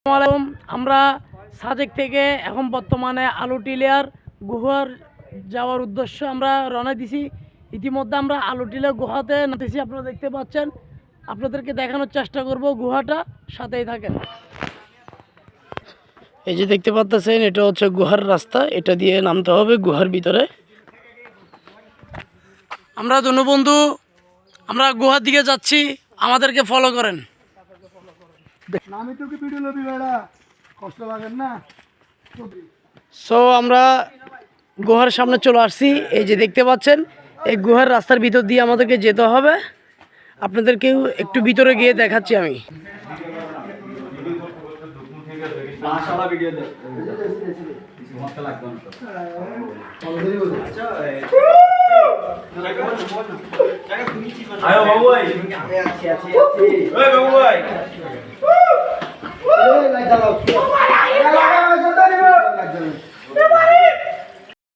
আসসালামু আলাইকুম। আমরা সাজেক থেকে এখন বর্তমানে আলুটিলিয়ার গুহার যাওয়ার উদ্দেশ্য আমরা রওনা দিছি। ইতিমধ্যে আমরা আলুটিলিয়া গুহাতে নামতেছি, আপনারা দেখতে পাচ্ছেন। আপনাদেরকে দেখানোর চেষ্টা করব গুহাটা, সাথেই থাকেন। এই যে দেখতে পাচ্ছেন, এটা হচ্ছে গুহার রাস্তা, এটা দিয়ে নামতে হবে গুহার ভিতরে। আমরা বন্ধু আমরা গুহার দিকে যাচ্ছি, আমাদেরকে ফলো করেন। সো আমরা গুহার সামনে চলে আসছি। এই যে দেখতে পাচ্ছেন, এই গুহার রাস্তার ভিতর দিয়ে আমাদেরকে যেতে হবে। আপনাদেরকেও একটু ভিতরে গিয়ে দেখাচ্ছি আমি।